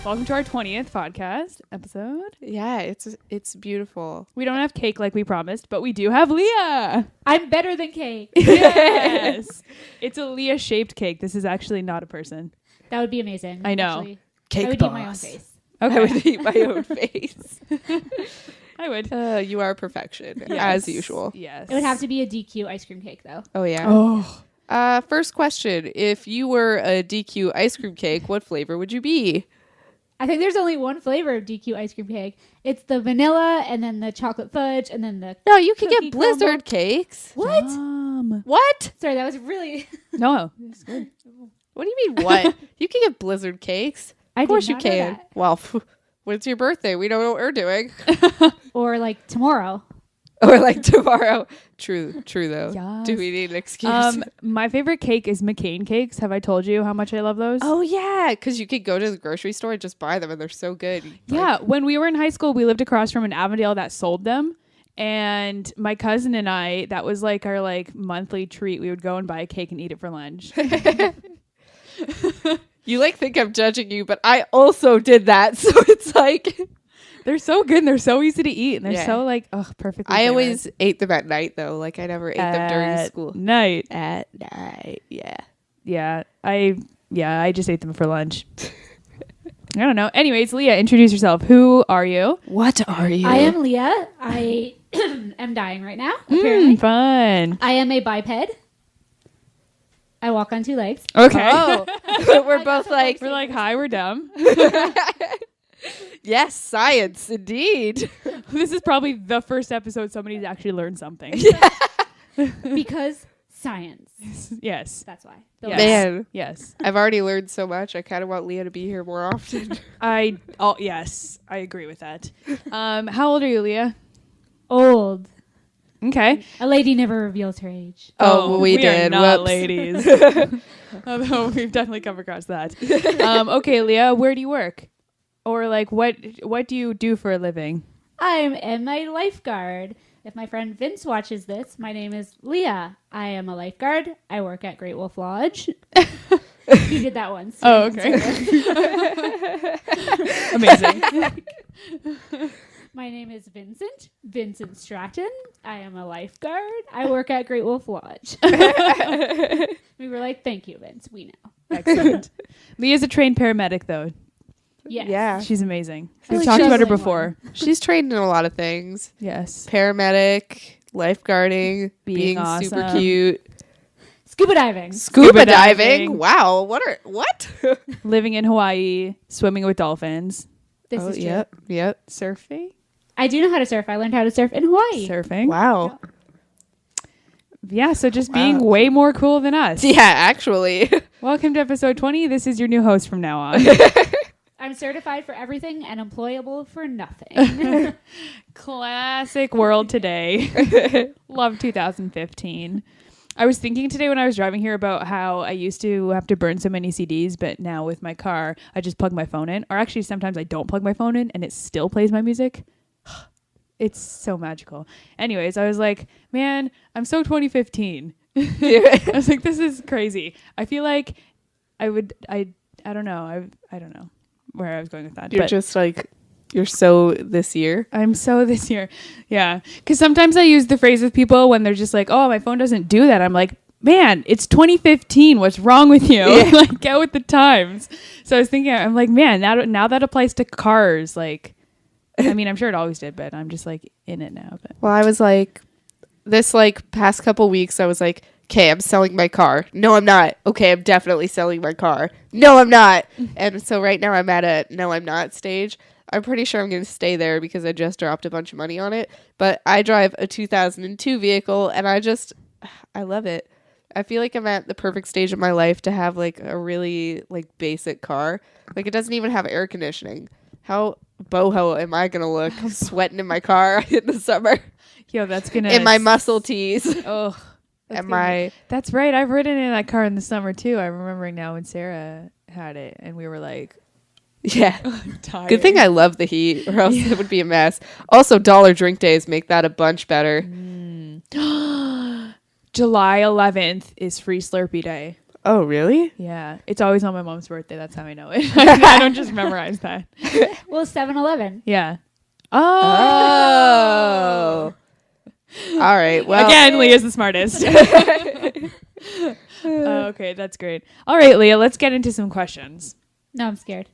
Welcome to our 20th podcast episode. Yeah, it's beautiful. We don't have cake like we promised, but we do have Leah. I'm better than cake. Yes. It's a Leah-shaped cake. This is actually not a person. That would be amazing. I know. Actually, Cake I would boss. eat my own face. Okay. I would eat my own face. I would. You are perfection, Yes. as usual. Yes. It would have to be a DQ ice cream cake, though. Oh, yeah. Oh. First question. If you were a DQ ice cream cake, what flavor would you be? I think there's only one flavor of DQ ice cream cake. It's the vanilla, and then the chocolate fudge, and then the... No, you can Cookie get Blizzard crumble. cakes. What? What? Sorry, that was really... No. It's good. What do you mean, what? You can get Blizzard cakes. I Of course did you not know can. that. Well, when it's your birthday, we don't know what we're doing. Or like tomorrow. Or like tomorrow. True though. Yes. Do we need an excuse? My favorite cake is McCain cakes. Have I told you how much I love those? Oh, yeah, because you could go to the grocery store and just buy them, and they're so good. Yeah, when we were in high school, we lived across from an Avondale that sold them. And my cousin and I, that was like our like monthly treat. We would go and buy a cake and eat it for lunch. You like think I'm judging you, but I also did that. So it's like They're so good and they're so easy to eat. And they're Yeah. so like, perfectly I flavored. always ate them at night though. Like I never ate them during At school. night. At night, yeah. Yeah, I just ate them for lunch. I don't know. Anyways, Leah, introduce yourself. Who are you? What are you? I am Leah. I am dying right now, apparently. Fun. I am a biped. I walk on two legs. Okay. Oh, we're both like, We're like, hi, we're dumb. yes, science indeed. This is probably the first episode somebody's actually learned something. Because science. Yes. That's why. Yes. Man, Yes. I've already learned so much. I kind of want Leah to be here more often. Yes, I agree with that. How old are you, Leah? Old. Okay. A lady never reveals her age. Oh, we did. Are not Whoops. ladies. Although we've definitely come across that. Okay, Leah, where do you work? Or like, what do you do for a living? I am a lifeguard. If my friend Vince watches this, my name is Leah. I am a lifeguard. I work at Great Wolf Lodge. He did that once. Oh, okay. Amazing. My name is Vincent Stratton. I am a lifeguard. I work at Great Wolf Lodge. We were like, thank you, Vince. We know. Excellent. Leah's a trained paramedic, though. Yes. Yeah. She's amazing. I We've like talked about her juggling before. She's trained in a lot of things. Yes. Paramedic, lifeguarding, being super awesome. cute. Scuba diving. Scuba diving. diving. Wow. What? Living in Hawaii, swimming with dolphins, This is true. Yep. surfing. I do know how to surf. I learned how to surf in Hawaii. Surfing. Wow. Yeah, so just being Wow. way more cool than us. Yeah, actually. Welcome to episode 20. This is your new host from now on. I'm certified for everything and employable for nothing. Classic world today. Love 2015. I was thinking today when I was driving here about how I used to have to burn so many CDs, but now with my car, I just plug my phone in. Or actually, sometimes I don't plug my phone in and it still plays my music. It's so magical. Anyways, I was like, man, I'm so 2015. I was like, this is crazy. I feel like I don't know. I don't know where I was going with that. You're but just like, you're so this year. I'm so this year. Yeah. Because sometimes I use the phrase with people when they're just like, oh, my phone doesn't do that. I'm like, man, it's 2015. What's wrong with you? Yeah. Like, get with the times. So I was thinking, I'm like, man, now that applies to cars. Like, I mean, I'm sure it always did, but I'm just like in it now. But Well, I was like, this like past couple weeks, I was like, okay, I'm selling my car. No, I'm not. Okay, I'm definitely selling my car. No, I'm not. And so right now I'm at a no, I'm not stage. I'm pretty sure I'm going to stay there because I just dropped a bunch of money on it. But I drive a 2002 vehicle and I love it. I feel like I'm at the perfect stage of my life to have like a really like basic car. Like it doesn't even have air conditioning. How boho am I going to look sweating in my car in the summer? yo, that's gonna In my muscle tees. Oh, That's right. I've ridden in that car in the summer too. I'm remembering now when Sarah had it, and we were like, yeah. tired. Good thing I love the heat, or else it would be a mess. Also, dollar drink days make that a bunch better. July 11th is Free Slurpee Day. Oh, really? Yeah. It's always on my mom's birthday. That's how I know it. I don't just memorize that. Well, 7-Eleven. Yeah. Oh. All right. Well, Again, Leah's the smartest. Okay, that's great. All right, Leah, let's get into some questions. No, I'm scared.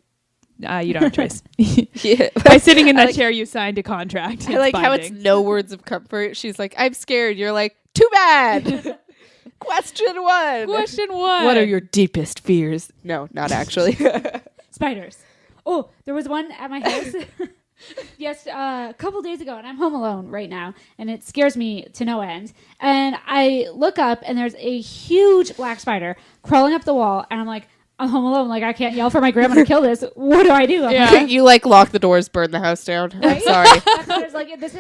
You don't have a choice. yeah. By sitting in that chair, you signed a contract. I like how it's no words of comfort. She's like, I'm scared. You're like, too bad. Question 1. Question 1. What are your deepest fears? No, not actually. Spiders. Oh, there was one at my house. Yes, a couple days ago, and I'm home alone right now, and it scares me to no end. And I look up, and there's a huge black spider crawling up the wall, and I'm like, I'm home alone. Like, I can't yell for my grandma to kill this. What do I do? I'm like, You like lock the doors, burn the house down. I'm Right? sorry. That's what I was like, this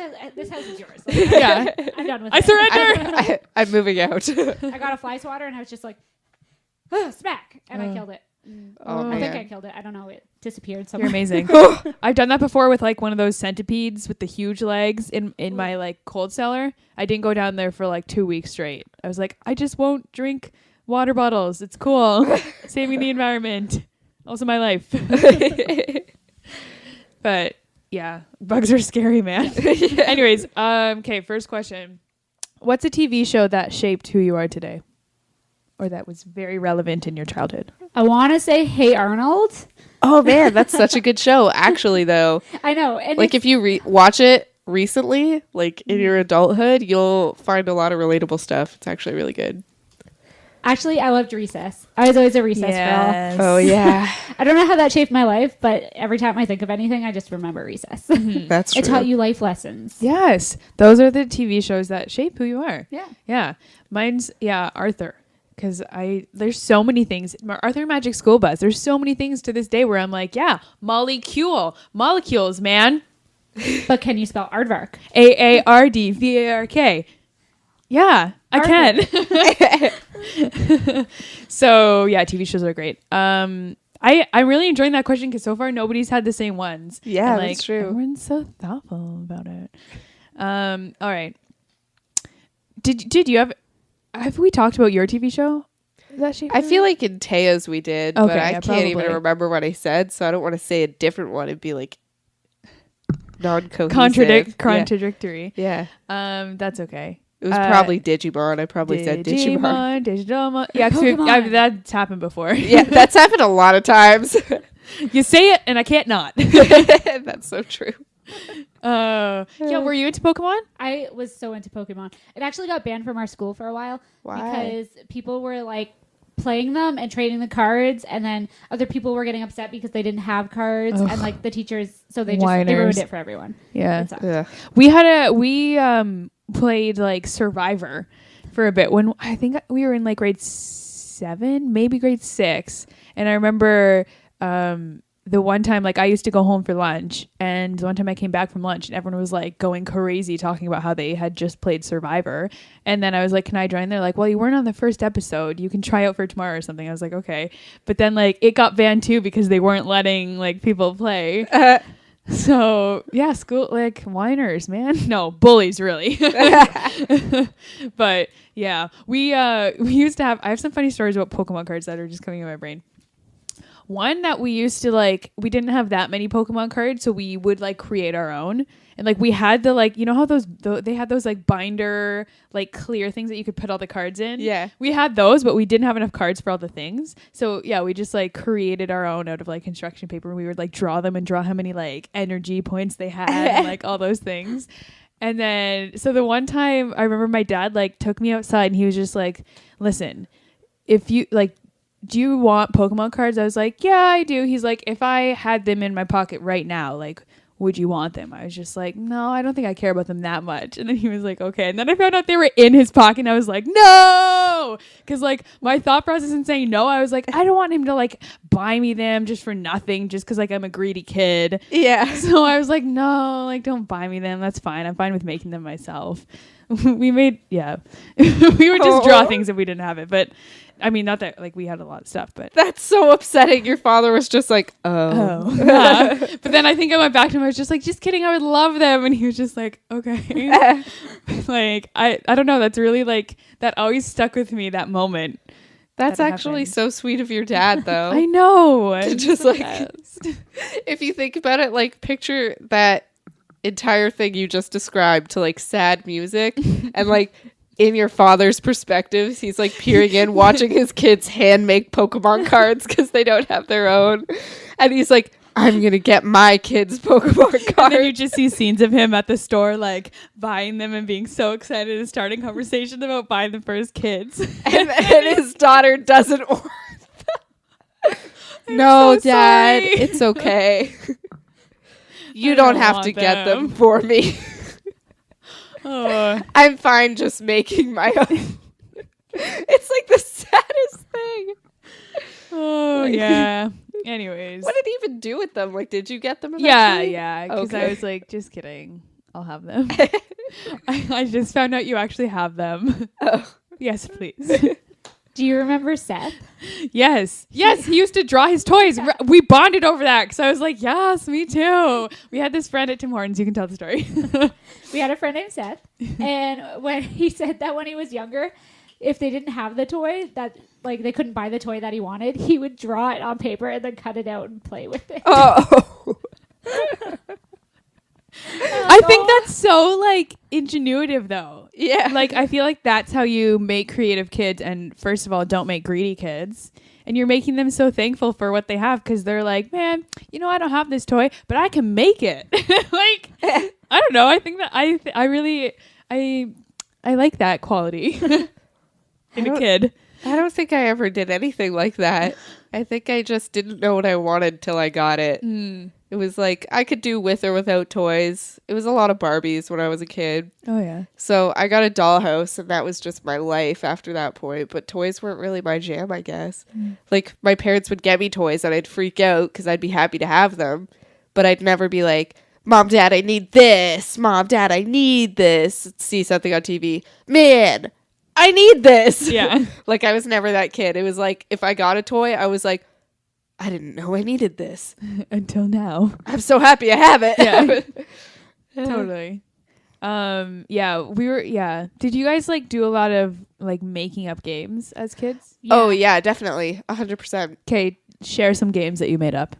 house is yours. Like, Yeah. I'm done with I it. surrender. I'm moving out. I got a fly swatter, and I was just like, smack, and I killed it. Oh, I think man. I killed it. I don't know. It disappeared You're somewhere. amazing. I've done that before with like one of those centipedes with the huge legs in my like cold cellar. I didn't go down there for like 2 weeks straight. I was like, I just won't drink water bottles. It's cool. Saving the environment. Also my life. But yeah, bugs are scary, man. Anyways, okay, first question. What's a TV show that shaped who you are today? Or that was very relevant in your childhood? I want to say, Hey Arnold. Oh, man, that's such a good show. Actually, though, I know. And like if you watch it recently, like in your adulthood, you'll find a lot of relatable stuff. It's actually really good. actually, I loved recess. I was always a recess girl. Oh, yeah. I don't know how that shaped my life, but every time I think of anything, I just remember recess. That's true. It taught you life lessons. Yes. Those are the TV shows that shape who you are. Yeah. Yeah. Mine's, Arthur. Because there's so many things. Arthur Magic School Bus. There's so many things to this day where I'm like, yeah, molecules, man. But can you spell aardvark? AARDVARK. Yeah, I can. So yeah, TV shows are great. I'm really enjoying that question because so far nobody's had the same ones. Yeah, And, that's true. Everyone's so thoughtful about it. All right. Did you have we talked about your TV show? I feel like in Taya's we did, but Okay, I yeah, can't even probably. remember what I said, so I don't want to say a different one and be like non-cohesive. contradictory. Yeah. That's okay. It was probably Digimon. I probably said Digimon. Digimon. Yeah, Pokemon. that's happened before. Yeah, that's happened a lot of times. You say it and I can't not. That's so true. Yeah, were you into Pokemon? I was so into Pokemon. It actually got banned from our school for a while. Why? Because people were like playing them and trading the cards, and then other people were getting upset because they didn't have cards, Ugh. and like the teachers, so they ruined Whiners. it for everyone. Yeah. It sucked. Ugh. We played like Survivor for a bit when I think we were in like grade 7, maybe grade 6, and I remember the one time, like I used to go home for lunch, and the one time I came back from lunch and everyone was like going crazy talking about how they had just played Survivor. And then I was like, can I join? They're like, well, you weren't on the first episode. You can try out for tomorrow or something. I was like, okay. But then like it got banned too because they weren't letting like people play. So yeah, school, like whiners, man. No, bullies really. But yeah, we used to have, I have some funny stories about Pokemon cards that are just coming in my brain. One that we used to like, we didn't have that many Pokemon cards, so we would like create our own. And like we had the like, you know how they had those like binder, like clear things that you could put all the cards in? Yeah. We had those, but we didn't have enough cards for all the things. So yeah, we just like created our own out of like construction paper. And we would like draw them and draw how many like energy points they had and like all those things. And then, so the one time I remember my dad like took me outside and he was just like, listen, if you like, do you want Pokemon cards? I was like, yeah, I do. He's like, if I had them in my pocket right now, like, would you want them? I was just like, no, I don't think I care about them that much. And then he was like, okay. And then I found out they were in his pocket and I was like, no, because like my thought process in saying no, I was like, I don't want him to like buy me them just for nothing, just because like I'm a greedy kid. Yeah. So I was like, no, like don't buy me them. That's fine. I'm fine with making them myself. We would just draw things if we didn't have it. But I mean, not that like we had a lot of stuff, but That's so upsetting. Your father was just like, oh. yeah. But then I think I went back to him. I was just like, just kidding. I would love them. And he was just like, okay. Like, I don't know. That's really like, that always stuck with me, that moment. That's that actually happened. so sweet of your dad, though. I know. To It's just the like, best. if you think about it, like picture that entire thing you just described to like sad music and like in your father's perspectives, he's like peering in, watching his kids hand make Pokemon cards because they don't have their own. And he's like, I'm going to get my kids Pokemon cards. And then you just see scenes of him at the store, like buying them and being so excited and starting conversations about buying them for his kids. and his daughter doesn't want them. No, so Dad, sorry. it's okay. You I don't don't have want to get them them. for me. Oh, I'm fine just making my own. It's like the saddest thing. oh yeah. Anyways. What did he even do with them? Like, did you get them Yeah, eventually? yeah. Because I Okay. was like, just kidding. I'll have them. I just found out you actually have them. Oh. Yes, please. Do you remember Seth? Yes. Yes, he used to draw his toys. We bonded over that because I was like, yes, me too. We had this friend at Tim Hortons. You can tell the story. We had a friend named Seth, and when he said that when he was younger, if they didn't have the toy that like they couldn't buy the toy that he wanted, he would draw it on paper and then cut it out and play with it. Oh. I think that's so like ingenuitive though. Yeah. Like I feel like that's how you make creative kids, and first of all, don't make greedy kids. And you're making them so thankful for what they have because they're like, man, you know, I don't have this toy, but I can make it. Like, I don't know. I think that I really like that quality in a kid. I don't think I ever did anything like that. I think I just didn't know what I wanted till I got it. It was like I could do with or without toys. It was a lot of Barbies when I was a kid. Oh yeah. So I got a dollhouse and that was just my life after that point. But toys weren't really my jam, I guess. Like my parents would get me toys and I'd freak out because I'd be happy to have them. But I'd never be like, Mom, Dad, I need this. Mom, Dad, I need this. See something on TV. Man, I need this. Yeah. Like I was never that kid. It was like if I got a toy, I was like, I didn't know I needed this. Until now. I'm so happy I have it. Yeah. Totally. Yeah. Did you guys like do a lot of like making up games as kids? Oh yeah, definitely. 100%. Okay, share some games that you made up.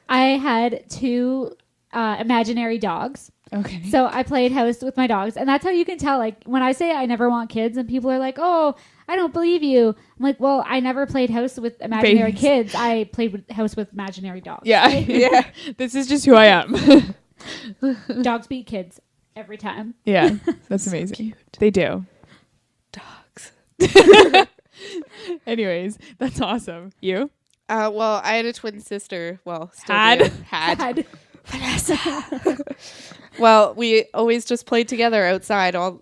I had two imaginary dogs. Okay. So I played house with my dogs, and that's how you can tell. Like when I say I never want kids, and people are like, "Oh, I don't believe you." I'm like, "Well, I never played house with imaginary Babies. kids. I played with house with imaginary dogs." Yeah. Yeah. This is just who I am. Dogs beat kids every time. Yeah. That's amazing. They do. Dogs. Anyways, that's awesome. You? Well, I had a twin sister. Well, still Had. do. Had. Well, we always just played together outside all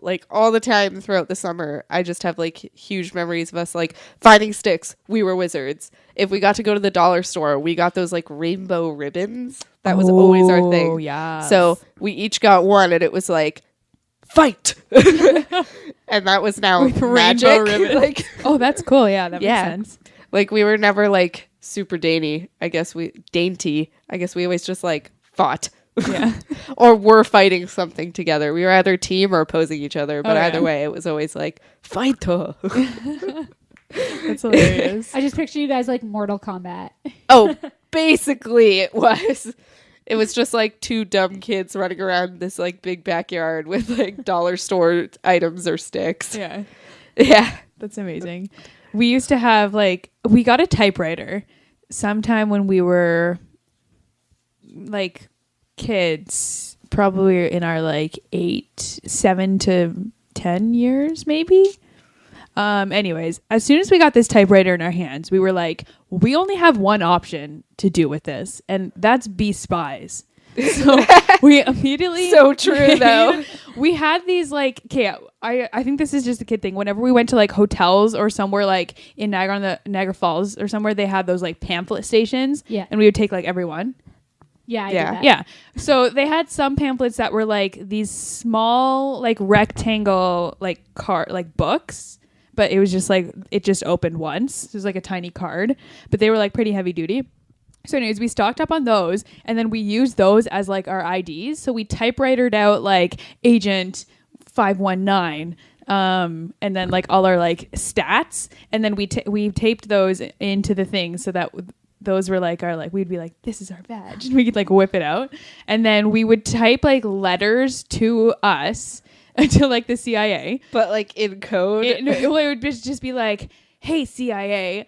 the time throughout the summer. I just have like huge memories of us like finding sticks. We were wizards. If we got to go to the dollar store, we got those like rainbow ribbons. That was always our thing. Oh, yeah. So we each got one and it was like fight. And that was now With rainbow magic. ribbons. Like Oh, that's cool. Yeah, that Yeah. makes sense. like we were never like super dainty. I guess we always just like fought. Yeah. Or were fighting something together. We were either team or opposing each other, but Oh, either yeah. way, it was always like fight. That's hilarious. I just picture you guys like Mortal Kombat. Oh, basically it was. It was just like two dumb kids running around this like big backyard with like dollar store items or sticks. Yeah. Yeah. That's amazing. We used to have we got a typewriter sometime when we were like kids, probably in our like 7 to 10 years maybe. Anyways, as soon as we got this typewriter in our hands, we were like, we only have one option to do with this, and that's be spies. So we immediately So true, though. We had these like, okay, I think this is just a kid thing. Whenever we went to like hotels or somewhere like in Niagara Falls or somewhere, they had those like pamphlet stations. Yeah. And we would take like everyone. Yeah, I Yeah. did that. Yeah. So they had some pamphlets that were like these small like rectangle like books, but it was just like it just opened once. It was like a tiny card, but they were like pretty heavy duty. So anyways, we stocked up on those, and then we used those as like our IDs. So we typewritered out like Agent 519 and then like all our like stats, and then we taped those into the thing so that those were like our like we'd be like, this is our badge, and we could like whip it out, and then we would type like letters to us to like the CIA, but like in code. It would just be like, hey CIA,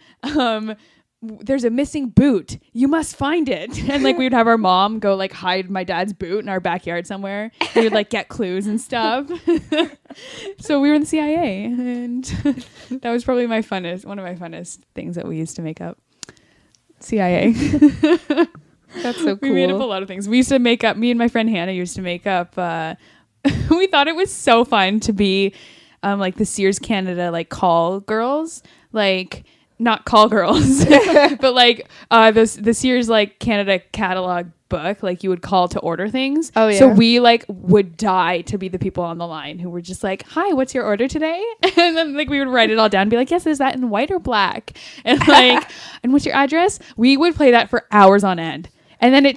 there's a missing boot, you must find it. And like we would have our mom go like hide my dad's boot in our backyard somewhere. We would like get clues and stuff. So we were in the CIA, and that was probably one of my funnest things that we used to make up. CIA. That's so cool. We made up a lot of things. We used to make up, me and my friend Hannah used to make up we thought it was so fun to be like the Sears Canada like call girls, like not call girls but like the Sears like Canada catalog book, like you would call to order things. Oh yeah. So we like would die to be the people on the line who were just like, hi, what's your order today? And then like we would write it all down and be like, yes, is that in white or black? And like and what's your address? We would play that for hours on end, and then it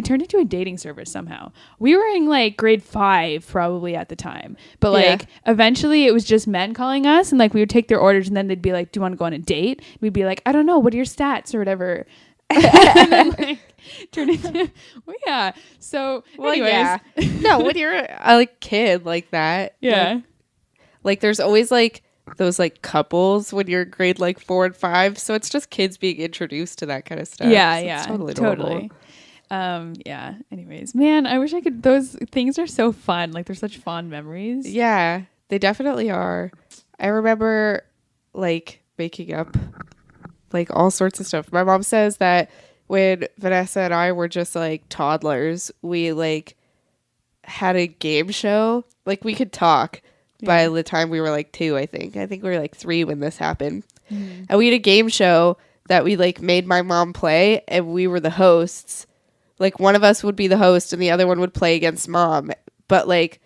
turned into a dating service somehow. We were in like grade 5 probably at the time, but like eventually it was just men calling us, and like we would take their orders, and then they'd be like, do you want to go on a date? We'd be like, I don't know, what are your stats or whatever. And then like turn into so anyways. No, when you're a like kid like that, like there's always like those like couples when you're grade like 4 and 5, so it's just kids being introduced to that kind of stuff. So it's totally anyways, man, I wish I could. Those things are so fun. Like they're such fond memories. Yeah, they definitely are. I remember like making up like all sorts of stuff. My mom says that when Vanessa and I were just like toddlers, we like had a game show. Like we could talk by the time we were like 2, I think we were like 3 when this happened. And we had a game show that we like made my mom play, and we were the hosts. Like one of us would be the host and the other one would play against mom. But like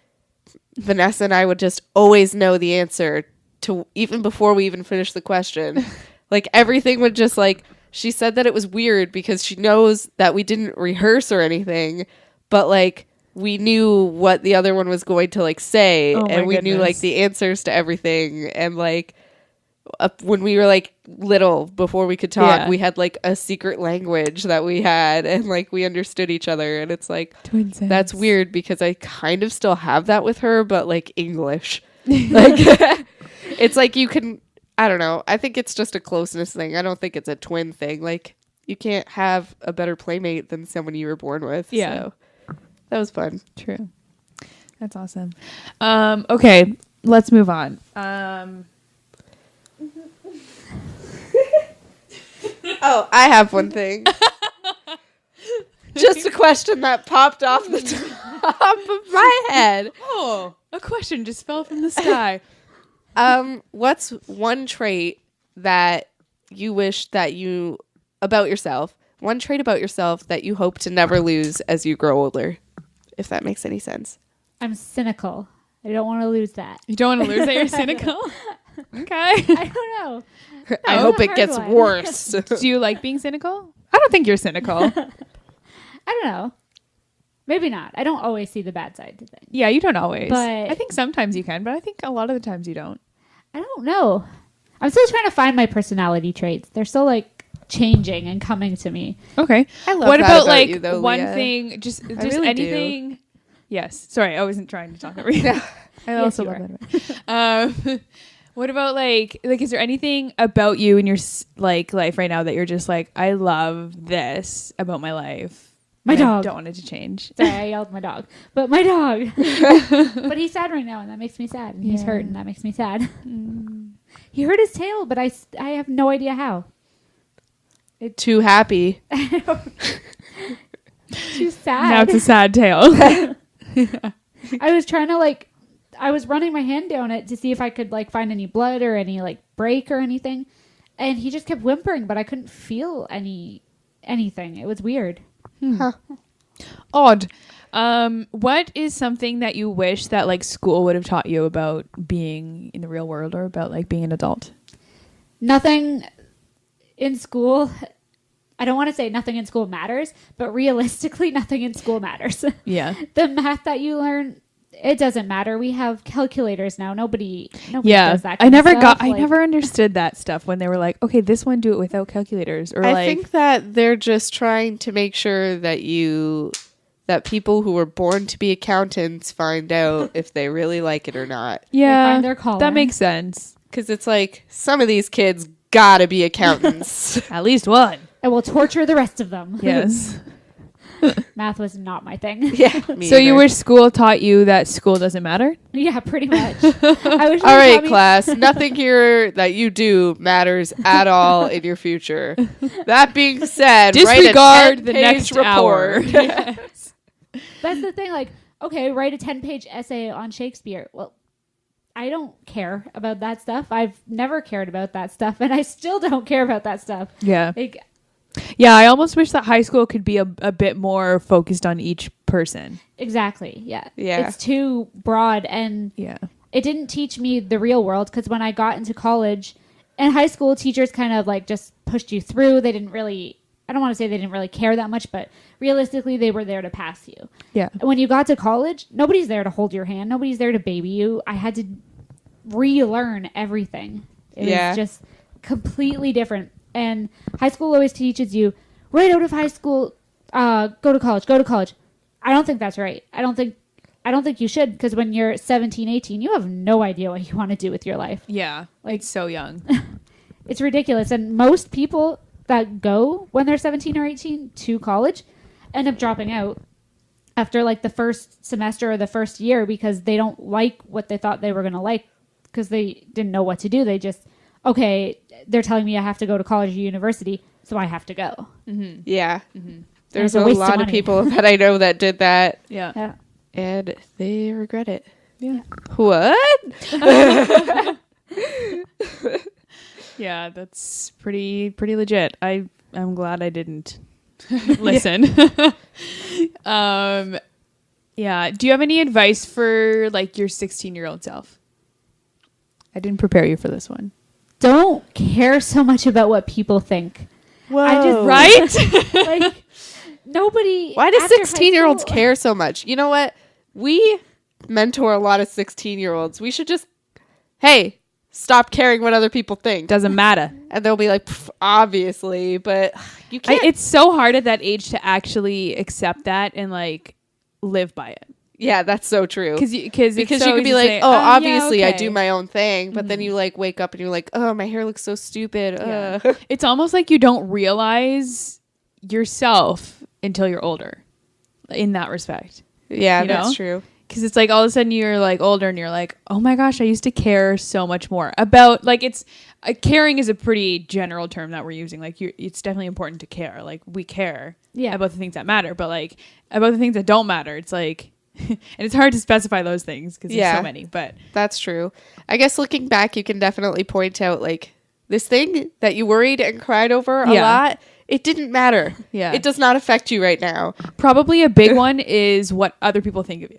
Vanessa and I would just always know the answer to even before we even finished the question. Like everything would just like, she said that it was weird because she knows that we didn't rehearse or anything, but like we knew what the other one was going to like say, and we knew like the answers to everything. And like when we were like little, before we could talk, we had like a secret language that we had, and like we understood each other. And it's like, that's weird because I kind of still have that with her, but like English. Like it's like you can, I don't know, I think it's just a closeness thing. I don't think it's a twin thing. Like you can't have a better playmate than someone you were born with. So that was fun. True. That's awesome. Okay, let's move on. Oh, I have one thing. Just a question that popped off the top of my head. Oh, a question just fell from the sky. What's one trait that you wish that you about yourself? One trait about yourself that you hope to never lose as you grow older, if that makes any sense. I'm cynical. I don't want to lose that. You don't want to lose that you're cynical? Okay. I don't know. I hope it gets worse. Do you like being cynical? I don't think you're cynical. I don't know. Maybe not. I don't always see the bad side to things. Yeah, you don't always. But I think sometimes you can, but I think a lot of the times you don't. I don't know. I'm still trying to find my personality traits. They're still like changing and coming to me. Okay. I love what that about like you, though, one Leah. thing, just really anything? do. Yes. Sorry, I wasn't trying to talk over you. I Yes, also you love that. What about like is there anything about you in your like life right now that you're just like, I love this about my life? My dog. I don't want it to change. Sorry, I yelled at my dog. But my dog. But he's sad right now, and that makes me sad. And he's hurt, and that makes me sad. He hurt his tail, but I have no idea how. Too happy. Too sad. Now it's a sad tale. I was trying to I was running my hand down it to see if I could like find any blood or any like break or anything, and he just kept whimpering, but I couldn't feel anything. It was weird. Huh. Odd. What is something that you wish that like school would have taught you about being in the real world or about like being an adult? Nothing in school. I don't want to say nothing in school matters, but realistically, nothing in school matters. Yeah. The math that you learn it doesn't matter. We have calculators now. Nobody Yeah, does that. I never got. Like, I never understood that stuff when they were like, okay, this one do it without calculators, or I like, think that they're just trying to make sure that that people who were born to be accountants find out if they really like it or not. yeah, find their calling. that makes sense. Because it's like some of these kids gotta be accountants. At least one. I will torture the rest of them. Yes. Math was not my thing. Yeah. So you wish school taught you that school doesn't matter? Yeah, pretty much. I wish All right, class. Nothing here that you do matters at all in your future. That being said, Disregard write a the 10-page next report. hour. Yes. That's the thing. Like, okay, write a 10-page essay on Shakespeare. Well, I don't care about that stuff. I've never cared about that stuff, and I still don't care about that stuff. Yeah. Like, Yeah, I almost wish that high school could be a bit more focused on each person. exactly. Yeah. Yeah. It's too broad, and Yeah. it didn't teach me the real world, because when I got into college, in high school, teachers kind of like just pushed you through. They didn't really, I don't want to say they didn't really care that much, but realistically, they were there to pass you. Yeah. When you got to college, nobody's there to hold your hand. Nobody's there to baby you. I had to relearn everything. It was just completely different. And high school always teaches you, right out of high school, go to college. I don't think that's right. I don't think you should, because when you're 17, 18, you have no idea what you want to do with your life. Yeah. Like so young. It's ridiculous. And most people that go when they're 17 or 18 to college end up dropping out after like the first semester or the first year, because they don't like what they thought they were going to like, because they didn't know what to do. They just, okay, they're telling me I have to go to college or university, so I have to go. Mm-hmm. Yeah. Mm-hmm. There's it's a a waste of lot of money. people that I know that did that, Yeah. Yeah. and they regret it. Yeah. What? Yeah, that's pretty legit. I'm glad I didn't listen. Yeah. Do you have any advice for like your 16-year-old self? I didn't prepare you for this one. Don't care so much about what people think. Whoa. I just Right? like nobody. Why do after high 16-year-olds school- care so much? You know what? We mentor a lot of 16-year-olds. We should just, hey, stop caring what other people think. Doesn't matter. And they'll be like, obviously, but you can't. It's so hard at that age to actually accept that and like live by it. Yeah, that's so true. Because Because you could be like, obviously I do my own thing, but then you like wake up and you're like, oh, my hair looks so stupid. Yeah. It's almost like you don't realize yourself until you're older in that respect. Yeah, You that's know? true. Because it's like all of a sudden you're like older and you're like, oh my gosh, I used to care so much more about like caring is a pretty general term that we're using. Like it's definitely important to care. Like we care about the things that matter, but like about the things that don't matter, it's like, and it's hard to specify those things because there's so many, but That's true. I guess looking back, you can definitely point out like this thing that you worried and cried over a lot. It didn't matter. Yeah. It does not affect you right now. probably a big one is what other people think of you.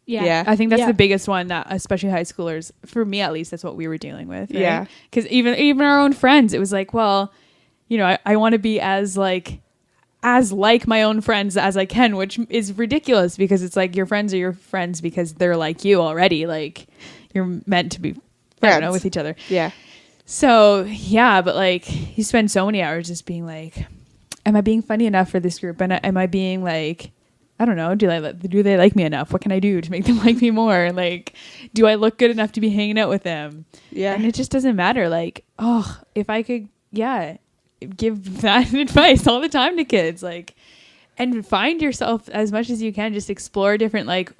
Yeah. I think that's Yeah. the biggest one that especially high schoolers, for me at least, that's what we were dealing with. Right? Yeah. Because even our own friends, it was like, well, you know, I want to be as like my own friends as I can, which is ridiculous because it's like your friends are your friends because they're like you already. Like you're meant to be, I don't know, with each other. Yeah. So yeah, but like you spend so many hours just being like, am I being funny enough for this group? And am I being like, I don't know, do they like me enough? What can I do to make them like me more? Like, do I look good enough to be hanging out with them? Yeah. And it just doesn't matter. Like, oh, if I could, give that advice all the time to kids, like, and find yourself as much as you can. Just explore different like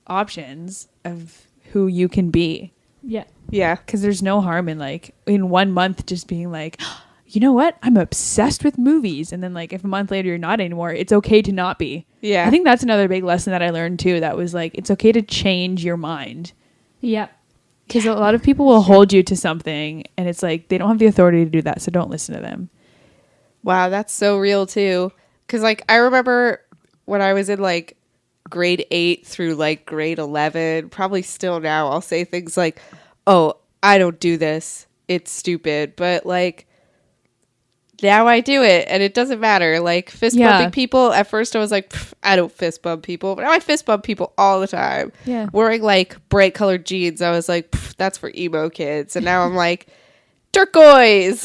options of who you can be. Yeah. Yeah. Because there's no harm in like in 1 month just being like, you know what? I'm obsessed with movies. And then like if a month later you're not anymore, it's okay to not be. Yeah. I think that's another big lesson that I learned too. That was like, it's okay to change your mind. Yep. Because a lot of people will hold you to something and it's like, they don't have the authority to do that. So don't listen to them. Wow, that's so real too. Because like I remember when I was in like grade 8 through like grade 11, probably still now, I'll say things like, oh, I don't do this. It's stupid. But like now I do it, and it doesn't matter. Like fist bumping people. At first, I was like, I don't fist bump people, but now I fist bump people all the time. Yeah. Wearing like bright colored jeans, I was like, that's for emo kids, and now I'm like, turquoise.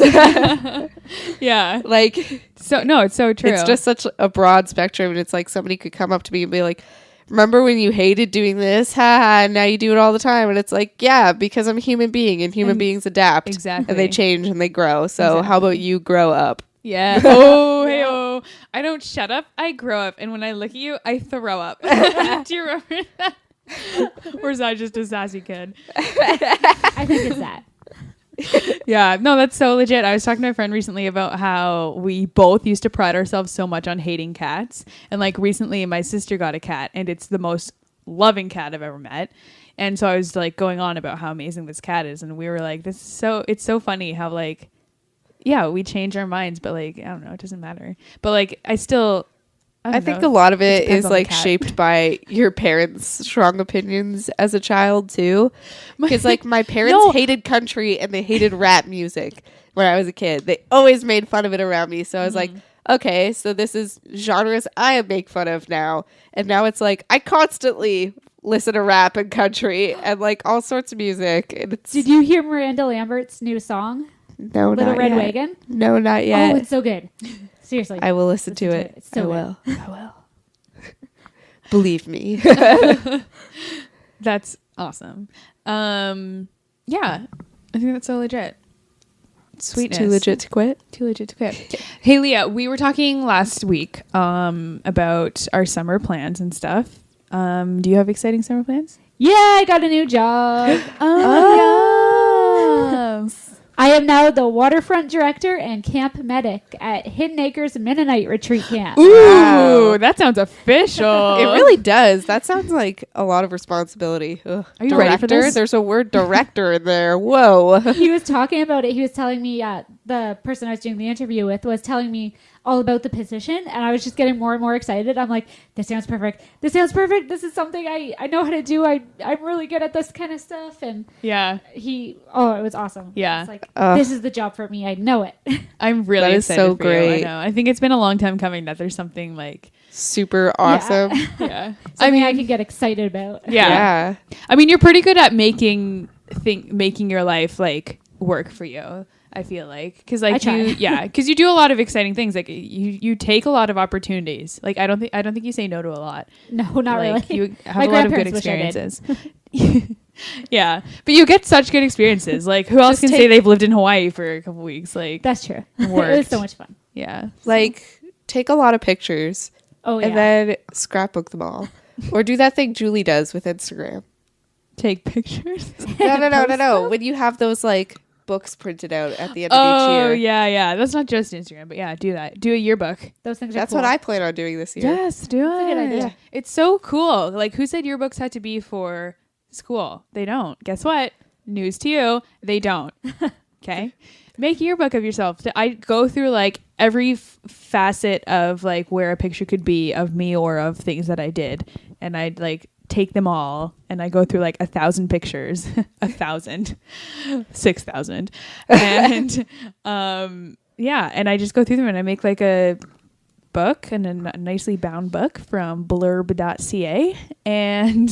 Yeah. Like, So no, it's so true. it's just such a broad spectrum, and it's like somebody could come up to me and be like, remember when you hated doing this? Ha, now you do it all the time. And it's like, yeah, because I'm a human being, and human beings adapt. Exactly. And they change and they grow. So how about you grow up? Yeah. Oh, hey, oh. I don't shut up. I grow up. And when I look at you, I throw up. Do you remember that? Or is I just a sassy kid? I think it's that. Yeah, no, that's so legit. I was talking to my friend recently about how we both used to pride ourselves so much on hating cats. And like recently my sister got a cat, and it's the most loving cat I've ever met. And so I was like going on about how amazing this cat is. And we were like, it's so funny how like, yeah, we change our minds, but like, I don't know, it doesn't matter. But like, I think a lot of it depends is on the like cat. shaped by your parents' strong opinions as a child too. Because like my parents hated country and they hated rap music when I was a kid. They always made fun of it around me. So I was like, okay, so this is genres I make fun of now. And now it's like I constantly listen to rap and country and like all sorts of music. And it's, Did you hear Miranda Lambert's new song, no, Little not Red yet. Wagon? No, not yet. Oh, it's so good. Seriously. I will listen to it. It's so I good. will. I will. Believe me. That's awesome. Yeah, I think that's so legit. Sweetness. Too legit to quit. Too legit to quit. Hey, Leah, we were talking last week about our summer plans and stuff. Do you have exciting summer plans? Yeah, I got a new job. Yes. I am now the waterfront director and camp medic at Hidden Acres Mennonite Retreat Camp. Ooh, Wow. that sounds official. It really does. That sounds like a lot of responsibility. Ugh. Are you ready for Director? this? There's a word director in there. Whoa. He was talking about it. He was telling me, the person I was doing the interview with was telling me all about the position, and I was just getting more and more excited. I'm like, this sounds perfect. This sounds perfect. This is something I know how to do. I'm really good at this kind of stuff. And Yeah, it was awesome. Yeah. It's like, this is the job for me. I know it. I'm really That is excited so for great. you. I know. I think it's been a long time coming that there's something like, Super awesome. yeah. Something I can get excited about. Yeah. I mean, you're pretty good at making your life like work for you. I feel like because like because you do a lot of exciting things. Like you take a lot of opportunities. Like I don't think you say no to a lot. No, not like, really. You have a lot of good grandparents wish I did. experiences. Yeah, but you get such good experiences. Like who else Just can say they've lived in Hawaii for a couple weeks? Like That's true. It Worked. was so much fun. yeah, Like, take a lot of pictures Oh, yeah. and then scrapbook them all. Or do that thing Julie does with Instagram. take pictures. No. When you have those, like, books printed out at the end of each Oh year. yeah. That's not just Instagram, but yeah, do that. Do a yearbook. Those things That's are cool. what I plan on doing this year. Yes, do it. a good idea. It's so cool. Like, who said yearbooks had to be for school? They don't. Guess what? News to you. They don't. Okay. Make a yearbook of yourself. I go through like every facet of like where a picture could be of me or of things that I did. And I'd like take them all and I go through like 1,000 pictures, 1,000, 6,000. And, yeah. And I just go through them and I make like a book and a nicely bound book from blurb.ca. And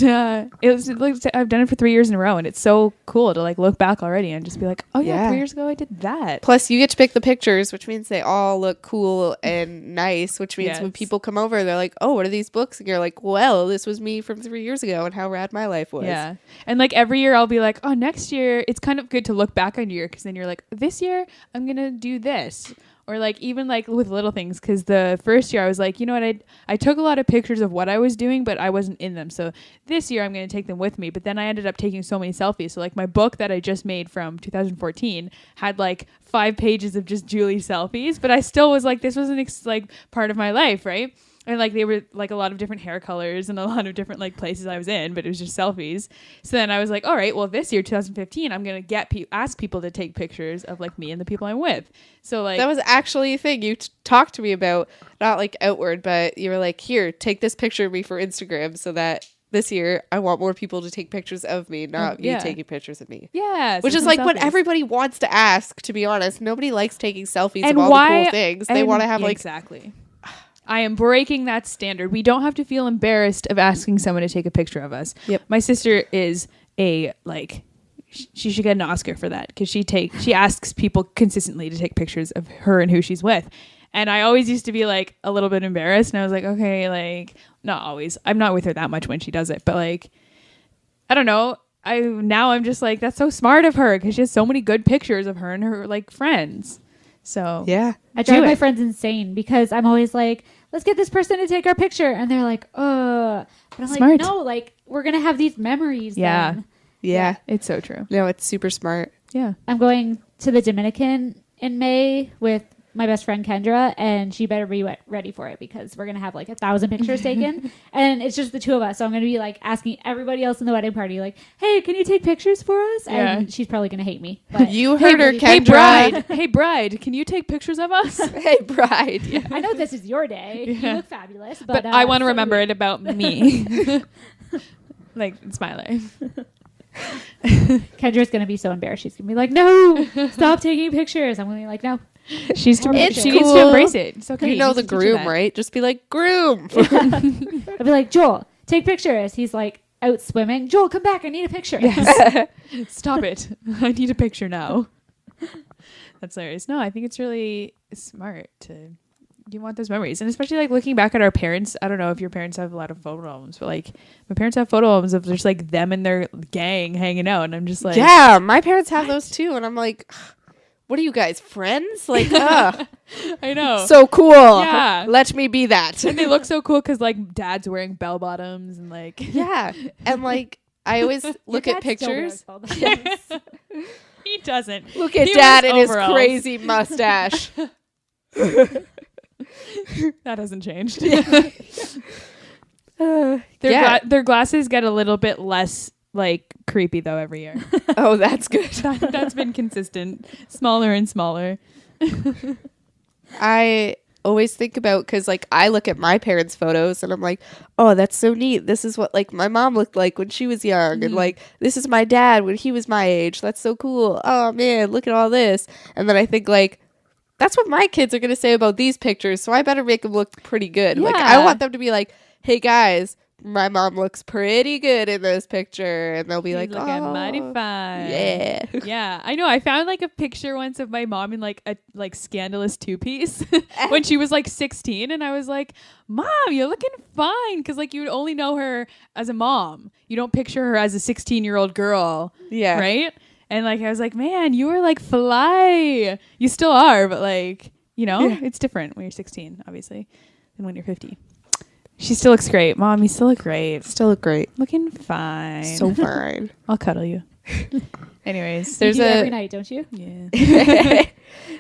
it was like I've done it for 3 years in a row, and it's so cool to like look back already and just be like, oh yeah, 3 years ago I did that. Plus, you get to pick the pictures, which means they all look cool and nice, which means when Yes. people come over, they're like, oh, what are these books? And you're like, well, this was me from 3 years ago and how rad my life was. Yeah. And like every year I'll be like, oh, next year it's kind of good to look back on your year, because then you're like, this year I'm gonna do this. Or like even like with little things, because the first year I was like, you know what, I took a lot of pictures of what I was doing, but I wasn't in them. So this year I'm going to take them with me. But then I ended up taking so many selfies. So like my book that I just made from 2014 had like 5 pages of just Julie selfies, but I still was like, this wasn't like part of my life, right? And like they were like a lot of different hair colors and a lot of different like places I was in, but it was just selfies. So then I was like, all right, well this year 2015 I'm gonna ask people to take pictures of like me and the people I'm with. So like That was actually a thing you talked to me about, not like outward, but you were like, here, take this picture of me for Instagram so that this year, I want more people to take pictures of me, not me taking pictures of me. Yeah. Which so is like what selfies. everybody wants to ask, to be honest. Nobody likes taking selfies And of all why- the cool things. They want to have like... Exactly. I am breaking that standard. We don't have to feel embarrassed of asking someone to take a picture of us. Yep. My sister is a like she should get an Oscar for that because she asks people consistently to take pictures of her and who she's with. And I always used to be like a little bit embarrassed, and I was like, okay, like not always. I'm not with her that much when she does it, but like I don't know. I'm just like, that's so smart of her because she has so many good pictures of her and her like friends. So Yeah. I drive my friends insane because I'm always like, let's get this person to take our picture. And they're like, but I'm Smart. like, no, like we're going to have these memories. Yeah. then. Yeah. It's so true. No, it's super smart. Yeah. I'm going to the Dominican in May with my best friend Kendra, and she better be ready for it because we're going to have like 1,000 pictures taken. And it's just the two of us. So I'm going to be like asking everybody else in the wedding party, like, hey, can you take pictures for us? Yeah. And she's probably going to hate me. But You heard her, Hey Kendra. bride, hey bride, can you take pictures of us? Hey, bride. Yeah. I know this is your day. Yeah. You look fabulous. But I want to so remember do it about me. Like it's my life. Kendra's going to be so embarrassed. She's going to be like, no, stop taking pictures. I'm going to be like, no. She It's needs to cool. embrace it. It's okay. You know need the to teach her groom, that. right? Just be like, groom. I'll be like, Joel, take pictures. He's like out swimming. Joel, come back. I need a picture. Stop it. I need a picture now. That's hilarious. No, I think it's really smart to you want those memories. And especially like looking back at our parents. I don't know if your parents have a lot of photo albums, but like my parents have photo albums of just like them and their gang hanging out. And I'm just like, Yeah, my parents have those too. And I'm like, what are you guys, friends? Like, I know. so cool. Yeah. Let me be that. And they look so cool because like dad's wearing bell bottoms and like Yeah. And like, I always look Your at dad still pictures. wears ball he doesn't. Look at He dad wears and his overalls. crazy mustache. That hasn't changed. Yeah. Their glasses get a little bit less like creepy though every year. Oh, that's good. That's been consistent, smaller and smaller. I always think about, because like I look at my parents' photos and I'm like, oh, that's so neat. This is what like my mom looked like when she was young. And like, this is my dad when he was my age. That's so cool. Oh man, look at all this. And then I think like, that's what my kids are going to say about these pictures. So I better make them look pretty good. Like I Yeah. want them to be like, hey guys, my mom looks pretty good in this picture. And they'll be like, Look oh, at mighty fine. yeah. Yeah, I know. I found like a picture once of my mom in like a like scandalous two-piece when she was like 16, and I was like, "Mom, you're looking fine," because like you would only know her as a mom. You don't picture her as a 16-year-old girl, Yeah. right? And like I was like, "Man, you were like fly. You still are, but like you know, it's different when you're 16, obviously, than when you're 50." She still looks great. Mom, you still look great. Still look great. Looking fine. So fine. I'll cuddle you. Anyways, You There's do a every night, don't you? yeah.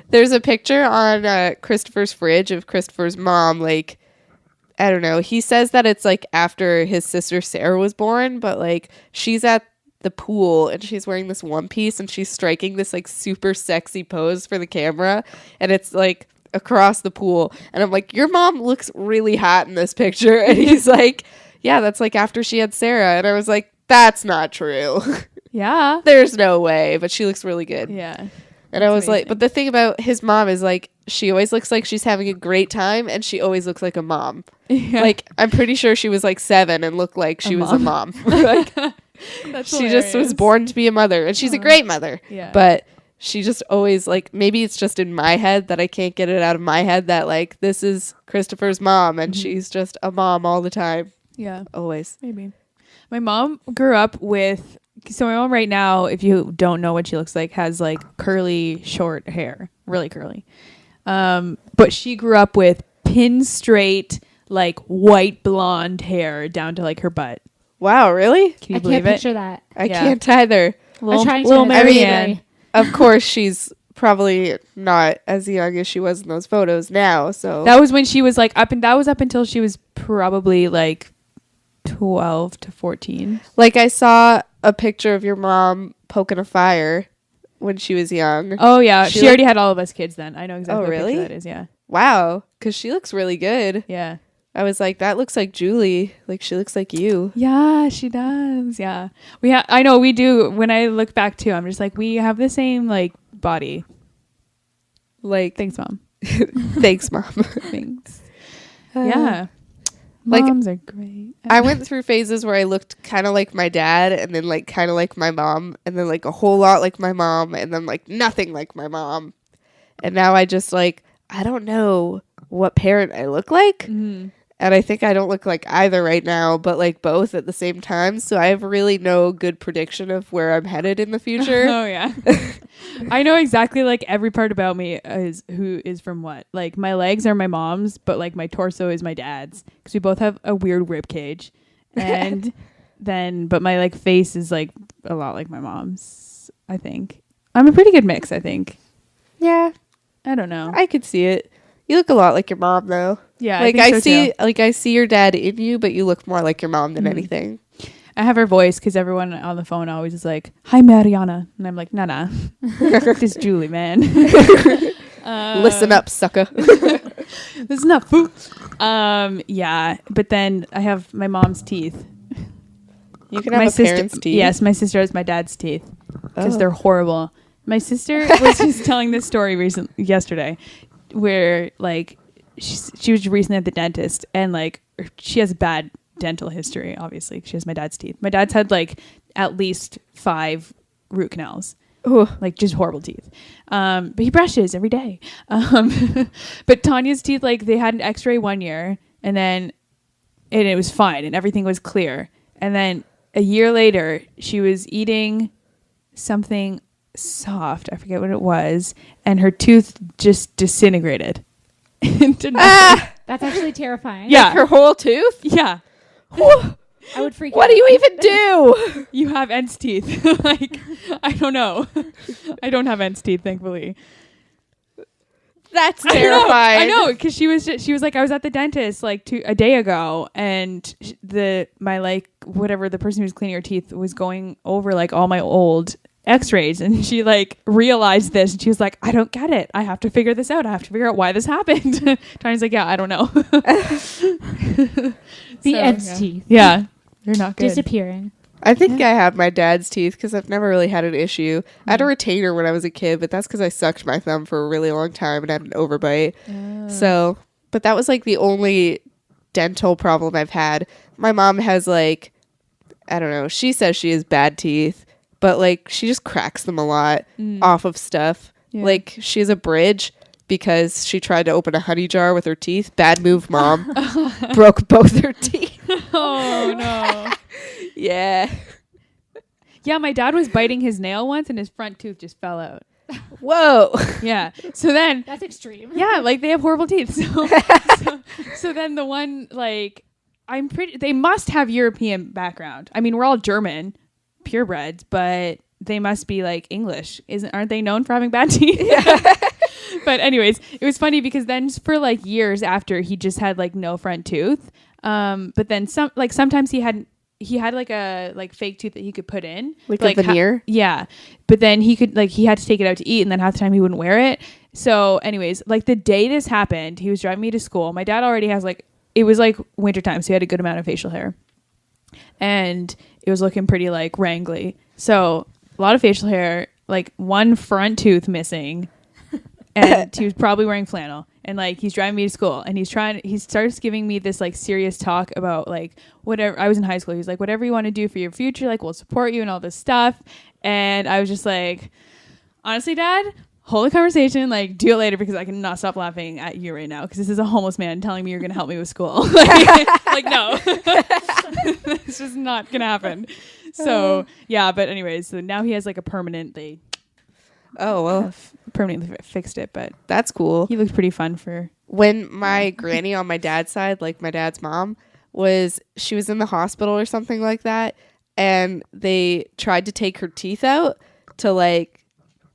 There's a picture on Christopher's fridge of Christopher's mom. Like, I don't know. He says that it's like after his sister Sarah was born, but like she's at the pool and she's wearing this one piece and she's striking this like super sexy pose for the camera, and it's like across the pool. And I'm like, your mom looks really hot in this picture. And he's like, yeah, that's like after she had Sarah. And I was like, that's not true. Yeah. There's no way. But she looks really good. Yeah. And I was like, amazing. but the thing about his mom is like, she always looks like she's having a great time and she always looks like a mom. Yeah. Like, I'm pretty sure she was like 7 and looked like she was a mom. Like, That's she just was hilarious. born to be a mother, and she's a great mother. Yeah. But she just always like, maybe it's just in my head that I can't get it out of my head that like, this is Christopher's mom and she's just a mom all the time. Yeah. Always. Maybe. My mom grew up with, so my mom right now, if you don't know what she looks like, has like curly short hair, really curly. But she grew up with pin straight, like white blonde hair down to like her butt. Wow, really? Can you I believe can't it? picture that. I Yeah. can't either. Little, I'm trying to. little I mean, Marianne. Of course, she's probably not as young as she was in those photos now. So That was when she was like that was up until she was probably like 12 to 14. like I saw a picture of your mom poking a fire when she was young. Oh yeah, She she already had all of us kids then. I know exactly Oh, what picture really? that is. Yeah. Wow, because she looks really good. Yeah. I was like, that looks like Julie. Like, she looks like you. Yeah, she does. Yeah. I know we do. When I look back too, I'm just like, we have the same like body. Like, Thanks, Mom. thanks, Mom. Thanks. Yeah. Like, Moms are great. I went through phases where I looked kind of like my dad, and then like kind of like my mom, and then like a whole lot like my mom, and then like nothing like my mom. And now I just like, I don't know what parent I look like. Mhm. And I think I don't look like either right now, but like both at the same time. So I have really no good prediction of where I'm headed in the future. Oh yeah. I know exactly like every part about me is who is from what. Like my legs are my mom's, but like my torso is my dad's because we both have a weird rib cage, and but my like face is like a lot like my mom's. I think I'm a pretty good mix. I think. Yeah, I don't know. I could see it. You look a lot like your mom, though. Yeah, like I think so too. I see your dad in you, but you look more like your mom than anything. I have her voice because everyone on the phone always is like, "Hi, Mariana," and I'm like, "Nah, this is Julie, man." Listen up, sucker. Listen up, boo. Yeah, but then I have my mom's teeth. You can have parent's teeth. Yes, my sister has my dad's teeth because Oh. they're horrible. My sister was just telling this story yesterday, where like she was recently at the dentist, and like she has bad dental history. Obviously, she has my dad's teeth. My dad's had like at least 5 root canals. Ooh. Like just horrible teeth. But he brushes every day. But Tanya's teeth, like they had an x-ray one year and it was fine and everything was clear. And then a year later, she was eating something soft. I forget what it was. And her tooth just disintegrated. Into nothing. That's actually terrifying. Yeah. Like her whole tooth? Yeah. I would freak What out. do you even do? You have Ent's teeth. Like, I don't know. I don't have Ent's teeth, thankfully. That's terrifying. I know, because she was like, I was at the dentist like a day ago, and my like whatever the person who was cleaning her teeth was going over like all my old x-rays, and she like realized this, and she was like, I don't get it. I have to figure this out. I have to figure out why this happened. Tiny's like, yeah, I don't know. The Ed's teeth. Yeah, they're not good. Disappearing. I think I have my dad's teeth because I've never really had an issue. I had a retainer when I was a kid, but that's because I sucked my thumb for a really long time and had an overbite. So, but that was like the only dental problem I've had. My mom has like, I don't know, she says she has bad teeth, but like she just cracks them a lot off of stuff. Yeah. Like she has a bridge because she tried to open a honey jar with her teeth. Bad move, Mom. Broke both her teeth. Oh no. Yeah. Yeah, my dad was biting his nail once and his front tooth just fell out. Whoa. Yeah. So then That's extreme. yeah, like they have horrible teeth. So then the one like they must have European background. I mean, we're all German, purebreds, but they must be like English. Aren't they known for having bad teeth? Yeah. But anyways, it was funny because then for like years after, he just had like no front tooth. But then sometimes he had like a like fake tooth that he could put in, Like a veneer? Yeah. But then he had to take it out to eat, and then half the time he wouldn't wear it. So anyways, like the day this happened, he was driving me to school. My dad already has like, it was like wintertime, so he had a good amount of facial hair. And it was looking pretty like wrangly. So a lot of facial hair, like one front tooth missing. And he was probably wearing flannel, and like he's driving me to school, and he starts giving me this like serious talk about like whatever. I was in high school. He's like, whatever you want to do for your future, like we'll support you and all this stuff. And I was just like, honestly, Dad, hold the conversation, like do it later, because I cannot stop laughing at you right now, because this is a homeless man telling me you're going to help me with school. like no, it's just not going to happen. So yeah, but anyways, so now he has like a permanently. Oh, well, Permanently fixed it, but that's cool. he looked pretty fun for. When my granny on my dad's side, like my dad's mom, she was in the hospital or something like that, and they tried to take her teeth out to like,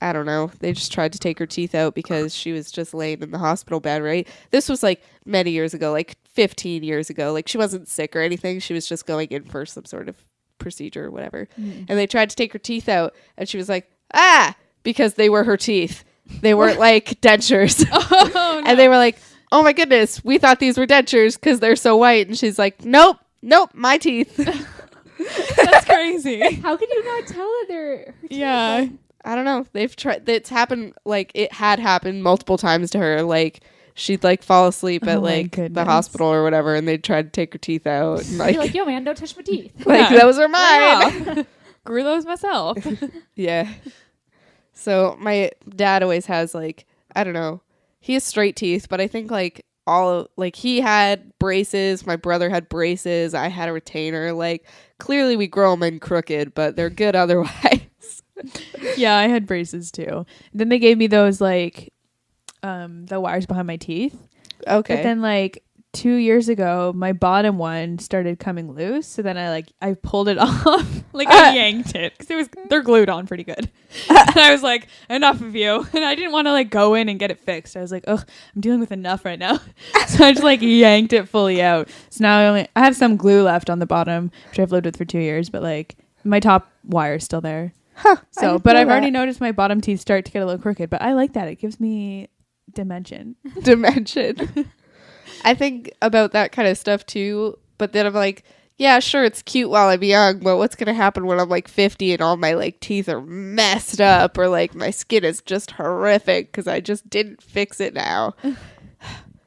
I don't know, they just tried to take her teeth out because she was just laying in the hospital bed, right? This was like many years ago, like 15 years ago. Like she wasn't sick or anything. She was just going in for some sort of procedure or whatever. And they tried to take her teeth out, and she was like, because they were her teeth. They weren't like dentures. Oh, no. And they were like, oh my goodness, we thought these were dentures because they're so white. And she's like, nope, my teeth. That's crazy. How can you not tell that they're? Yeah. I don't know. They've tried. It's happened. Like it had happened multiple times to her. Like she'd like fall asleep at Oh my like the goodness. hospital or whatever, and they'd try to take her teeth out. And, You're like, yo, man, don't touch my teeth. like Yeah. those are mine. Yeah. Grew those myself. Yeah. So my dad always has like, I don't know. He has straight teeth, but I think like he had braces. My brother had braces. I had a retainer. Like clearly we grow them in crooked, but they're good otherwise. Yeah, I had braces too. Then they gave me those like the wires behind my teeth. Okay. But then like 2 years ago, my bottom one started coming loose. So then I pulled it off. Like I yanked it because they're glued on pretty good. And I was like, enough of you. And I didn't want to like go in and get it fixed. I was like, ugh, I'm dealing with enough right now. So I just like yanked it fully out. So now I have some glue left on the bottom, which I've lived with for 2 years. But like my top wire is still there. Huh, So, but I've already noticed my bottom teeth start to get a little crooked. But I like that. It gives me dimension. I think about that kind of stuff too, but then I'm like, yeah, sure, it's cute while I'm young, but what's going to happen when I'm like 50 and all my like teeth are messed up or like my skin is just horrific because I just didn't fix it now.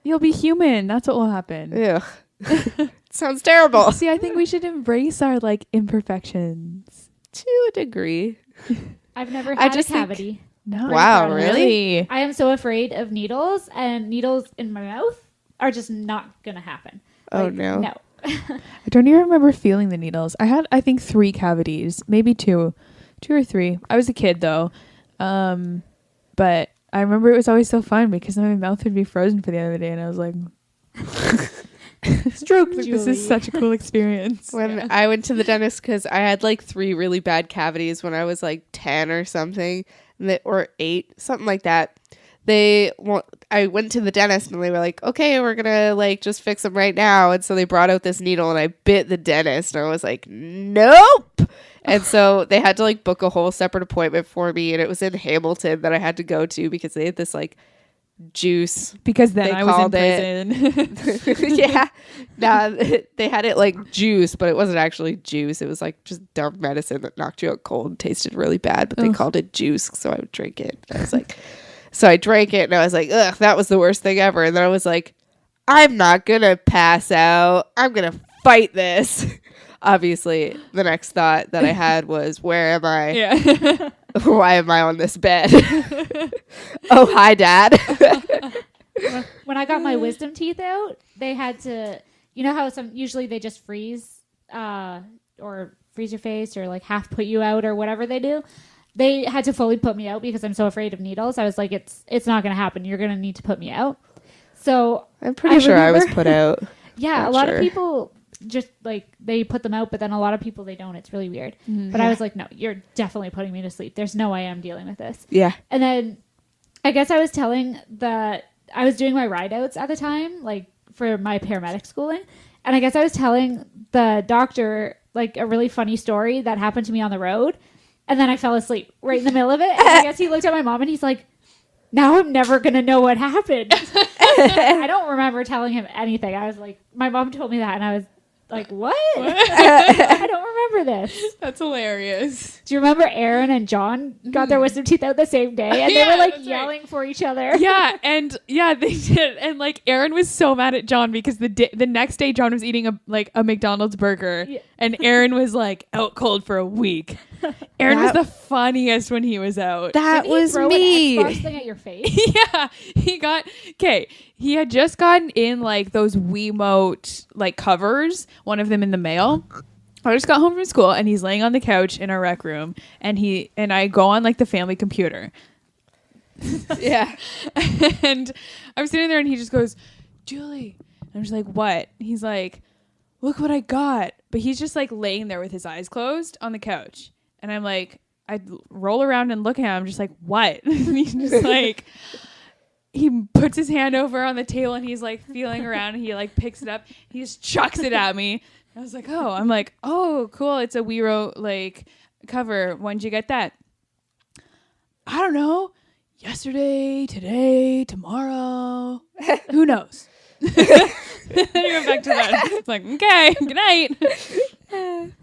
You'll be human. That's what will happen. Ugh. Sounds terrible. See, I think we should embrace our like imperfections. To a degree. I've never had just a cavity. No. Wow, really? I am so afraid of needles, and needles in my mouth are just not going to happen. Oh, Like, no. No. I don't even remember feeling the needles. I had, I think, 3 cavities, maybe 2 or 3. I was a kid though. But I remember it was always so fun because my mouth would be frozen for the other day and I was like, Stroke, this Julie. is such a cool experience. When I went to the dentist because I had like 3 really bad cavities when I was like 10 or something, or 8, something like that. I went to the dentist and they were like, okay, we're gonna like just fix them right now. And so they brought out this needle and I bit the dentist and I was like, nope. And so they had to like book a whole separate appointment for me, and it was in Hamilton that I had to go to because they had this like juice. Because then They I was called in prison. Yeah. Nah, they had it like juice, but it wasn't actually juice. It was like just dumb medicine that knocked you out cold and tasted really bad, but they called it juice, so I would drink it. And I was like, so I drank it and I was like, ugh, that was the worst thing ever. And then I was like, I'm not gonna pass out. I'm gonna fight this. Obviously, the next thought that I had was, where am I? Yeah. Why am I on this bed? Oh, hi, Dad. When I got my wisdom teeth out, they had to, you know how usually they just freeze or freeze your face or like half put you out or whatever they do. They had to fully put me out because I'm so afraid of needles. I was like, it's not going to happen. You're going to need to put me out. So I'm pretty sure I was put out. Yeah, Not a lot sure. of people just like they put them out, but then a lot of people they don't. It's really weird. But I was like, no, you're definitely putting me to sleep. There's no way I'm dealing with this. Yeah. And then I guess I was telling that I was doing my ride outs at the time, like for my paramedic schooling. And I guess I was telling the doctor like a really funny story that happened to me on the road. And then I fell asleep right in the middle of it. And I guess he looked at my mom and he's like, now I'm never going to know what happened. I don't remember telling him anything. I was like, my mom told me that and I was like, what? I don't remember this. That's hilarious. Do you remember Aaron and John got their wisdom teeth out the same day? And they Yeah, were like that's yelling for each other. Yeah, and yeah, they did. And like Aaron was so mad at John because the next day John was eating a McDonald's burger, Yeah. and Aaron was like out cold for a week. Aaron was the funniest when he was out. That Didn't he was throw me. an Xbox thing at your face? Yeah, he had just gotten in like those Wiimote like covers, one of them in the mail. I just got home from school and he's laying on the couch in our rec room and I go on like the family computer. Yeah. And I'm sitting there and he just goes, Julie. And I'm just like, what? He's like, look what I got. But he's just like laying there with his eyes closed on the couch. And I'm like, I roll around and look at him. I'm just like, what? And he's just like, he puts his hand over on the table and he's like feeling around and he like picks it up. He just chucks it at me. I was like, oh, I'm like, oh, cool. It's a Wiro like cover. When'd you get that? I don't know. Yesterday, today, tomorrow. Who knows? Then you went back to that. It's like, okay, good night.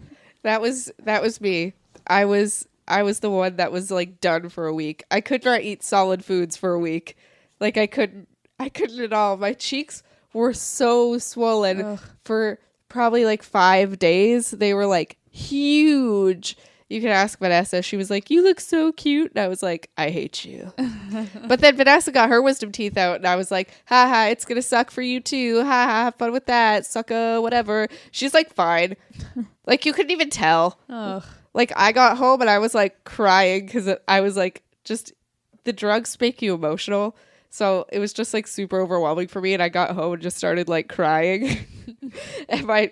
That was me. I was the one that was like done for a week. I could not eat solid foods for a week. Like I couldn't at all. My cheeks were so swollen for probably like 5 days. They were like huge. You can ask Vanessa. She was like, "You look so cute." And I was like, "I hate you." But then Vanessa got her wisdom teeth out and I was like, "Haha, it's going to suck for you too. Haha, have fun with that. Sucka, whatever." She's like, "Fine." Like you couldn't even tell. Ugh. Like I got home and I was like crying because I was like, just the drugs make you emotional. So it was just like super overwhelming for me. And I got home and just started like crying. And my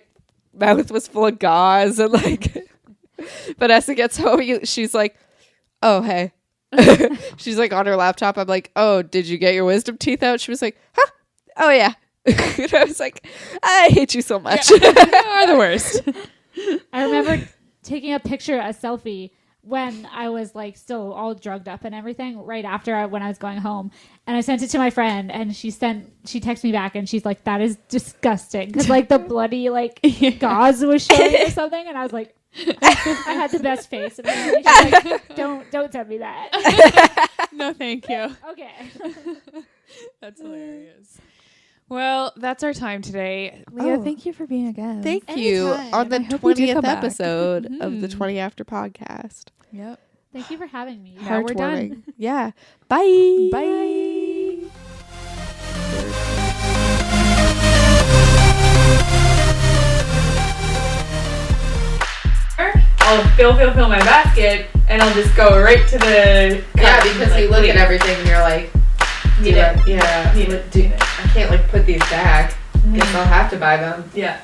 mouth was full of gauze. And like Vanessa gets home. She's like, "Oh, hey." She's like on her laptop. I'm like, "Oh, did you get your wisdom teeth out?" She was like, "Huh? Oh, yeah." And I was like, "I hate you so much." You are the worst. I remember taking a picture, a selfie, when I was like still all drugged up and everything right after when I was going home, and I sent it to my friend and she texted me back and she's like, "That is disgusting," because like the bloody like gauze was showing or something, and I was like, I had the best face and she's like, don't send me that. No, thank you. Okay. That's hilarious. Well, that's our time today. Leah, thank you for being a guest. Thank you. Anytime. On the I hope you do 20th come back. episode of the 20 After podcast. Yep. Thank you for having me. Now we're done. Heartwarming. Yeah. Bye. Bye. I'll fill my basket, and I'll just go right to the Yeah, because you look at everything and you're like, Need it. yeah, Need it. I can't like put these back. Guess I'll have to buy them. Yeah.